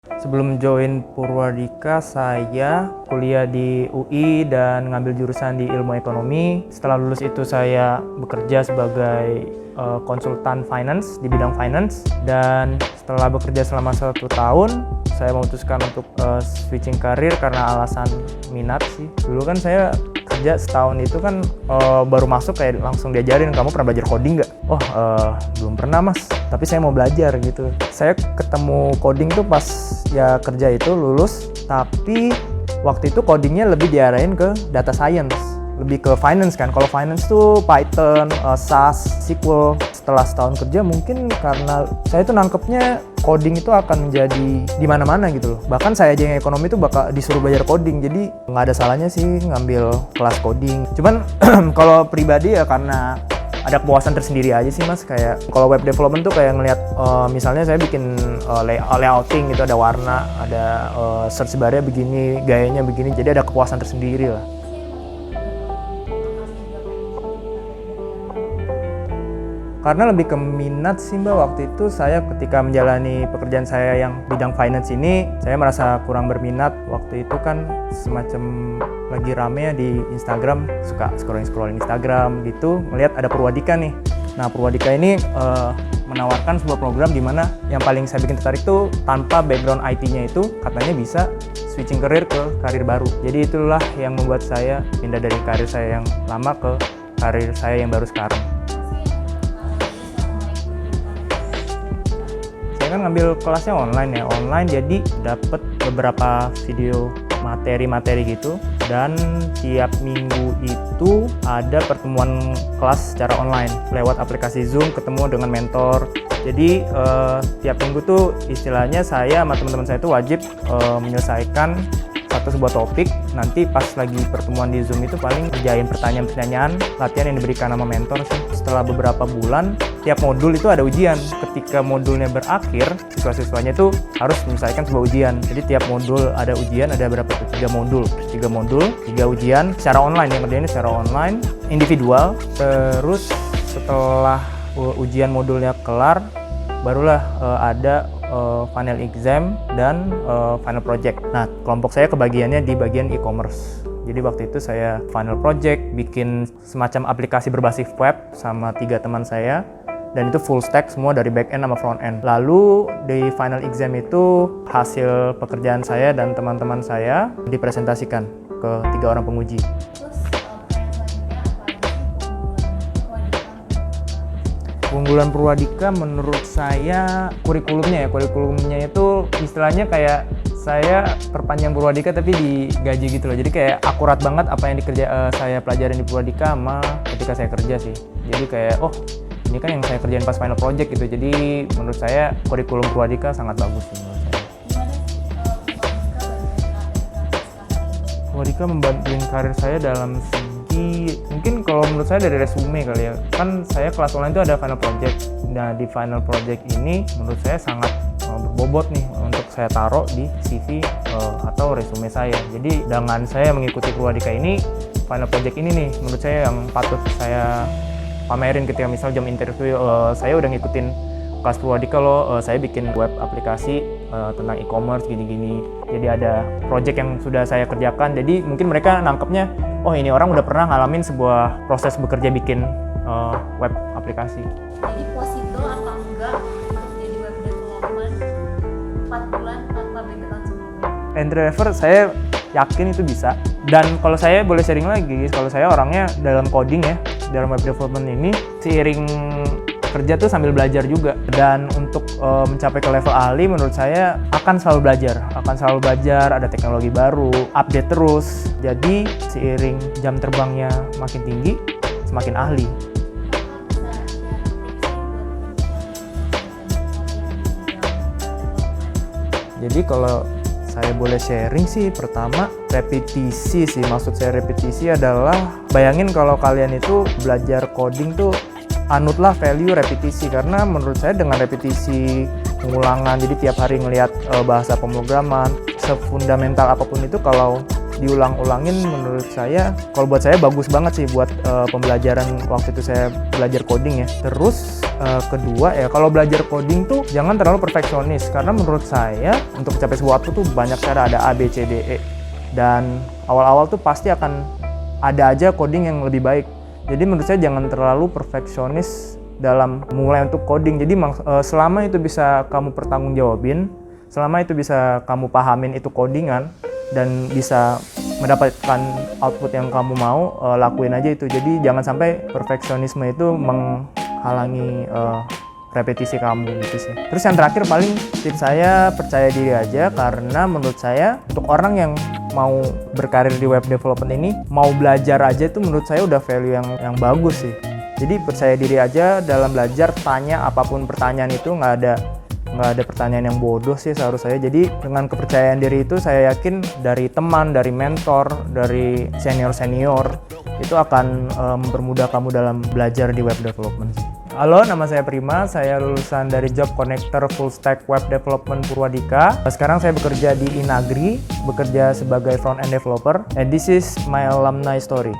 Sebelum join Purwadika, saya kuliah di UI dan ngambil jurusan di ilmu ekonomi. Setelah lulus itu saya bekerja sebagai konsultan finance di bidang finance, dan setelah bekerja selama 1 tahun, saya memutuskan untuk switching karir karena alasan minat sih. Dulu kan saya kerja setahun itu kan baru masuk kayak langsung diajarin, kamu pernah belajar coding nggak? Oh belum pernah mas, tapi saya mau belajar gitu. Saya ketemu coding tuh pas ya kerja itu lulus, tapi waktu itu codingnya lebih diarahin ke data science, lebih ke finance kan. Kalau finance tuh Python, SAS, SQL. Setelah setahun kerja mungkin karena saya tuh nangkepnya coding itu akan menjadi di mana-mana gitu loh. Bahkan saya aja yang ekonomi tuh bakal disuruh belajar coding, jadi nggak ada salahnya sih ngambil kelas coding. Cuman kalau pribadi ya karena ada kepuasan tersendiri aja sih mas. Kayak kalau web development tuh kayak ngelihat misalnya saya bikin layouting gitu, ada warna, ada search bar-nya begini, gayanya begini, jadi ada kepuasan tersendiri lah. Karena lebih ke minat sih mbak. Waktu itu saya ketika menjalani pekerjaan saya yang bidang finance ini, saya merasa kurang berminat. Waktu itu kan semacam lagi rame ya di Instagram, suka scrolling Instagram gitu, ngelihat ada Purwadika nih. Nah Purwadika ini menawarkan sebuah program di mana yang paling saya bikin tertarik tuh tanpa background IT-nya itu katanya bisa switching karir ke karir baru. Jadi itulah yang membuat saya pindah dari karir saya yang lama ke karir saya yang baru sekarang. Saya kan ngambil kelasnya online, jadi dapat beberapa video materi gitu, dan tiap minggu itu ada pertemuan kelas secara online lewat aplikasi Zoom, ketemu dengan mentor. Jadi tiap minggu tuh istilahnya saya sama teman-teman saya itu wajib menyelesaikan sebuah topik. Nanti pas lagi pertemuan di Zoom itu paling kerjain pertanyaan-pertanyaan latihan yang diberikan sama mentor sih. Setelah beberapa bulan, tiap modul itu ada ujian. Ketika modulnya berakhir, siswa-siswanya itu harus menyelesaikan sebuah ujian. Jadi tiap modul ada ujian, ada berapa tuh? 3 modul, 3 ujian secara online. Yang kerjainnya secara online, individual. Terus setelah ujian modulnya kelar, barulah ada final exam dan final project. Nah, kelompok saya kebagiannya di bagian e-commerce. Jadi waktu itu saya final project, bikin semacam aplikasi berbasis web sama 3 teman saya, dan itu full stack semua dari back end sama front end. Lalu di final exam itu hasil pekerjaan saya dan teman-teman saya dipresentasikan ke 3 orang penguji. Keunggulan Purwadika menurut saya kurikulumnya itu istilahnya kayak saya perpanjang Purwadika tapi digaji gitu loh. Jadi kayak akurat banget apa yang saya pelajarin di Purwadika sama ketika saya kerja sih. Jadi kayak ini kan yang saya kerjain pas final project gitu. Jadi menurut saya kurikulum Purwadika sangat bagus sih menurut saya. Purwadika membantuin karir saya dalam mungkin kalau menurut saya dari resume kali ya. Kan saya kelas online itu ada final project. Nah di final project ini menurut saya sangat berbobot nih untuk saya taruh di CV atau resume saya. Jadi dengan saya mengikuti Purwadika ini, final project ini nih menurut saya yang patut saya pamerin ketika misal jam interview, saya udah ngikutin kelas Purwadika loh, saya bikin web aplikasi tentang e-commerce gini-gini. Jadi ada project yang sudah saya kerjakan, jadi mungkin mereka nangkepnya, oh ini orang udah pernah ngalamin sebuah proses bekerja bikin web aplikasi. Jadi possible apa enggak untuk jadi web development 4 bulan tanpa background sebelumnya? Entry level saya yakin itu bisa. Dan kalau saya boleh sharing lagi, kalau saya orangnya dalam coding ya, dalam web development ini seiring kerja tuh sambil belajar juga. Dan untuk mencapai ke level ahli menurut saya akan selalu belajar, ada teknologi baru, update terus. Jadi seiring jam terbangnya makin tinggi, semakin ahli. Jadi kalau saya boleh sharing sih, pertama repetisi sih. Maksud saya repetisi adalah bayangin kalau kalian itu belajar coding tuh anutlah value repetisi, karena menurut saya dengan repetisi pengulangan, jadi tiap hari ngelihat bahasa pemrograman, sefundamental apapun itu, kalau diulang-ulangin menurut saya, kalau buat saya bagus banget sih buat pembelajaran waktu itu saya belajar coding ya. Terus kedua ya, kalau belajar coding tuh jangan terlalu perfeksionis, karena menurut saya untuk mencapai sesuatu tuh banyak cara, ada A, B, C, D, E, dan awal-awal tuh pasti akan ada aja coding yang lebih baik. Jadi menurut saya jangan terlalu perfeksionis dalam mulai untuk coding. Jadi selama itu bisa kamu pertanggungjawabin, selama itu bisa kamu pahamin itu codingan dan bisa mendapatkan output yang kamu mau, lakuin aja itu. Jadi jangan sampai perfeksionisme itu menghalangi repetisi kamu gitu sih. Terus yang terakhir paling tips saya, percaya diri aja, karena menurut saya untuk orang yang mau berkarir di web development ini, mau belajar aja itu menurut saya udah value yang bagus sih. Jadi percaya diri aja dalam belajar, tanya apapun pertanyaan itu, nggak ada pertanyaan yang bodoh sih seharusnya saya. Jadi dengan kepercayaan diri itu saya yakin dari teman, dari mentor, dari senior-senior itu akan mempermudah kamu dalam belajar di web development. Halo, nama saya Prima, saya lulusan dari Job Connector Full Stack Web Development Purwadika. Sekarang saya bekerja di Inagri, bekerja sebagai front-end developer, and this is my alumni story.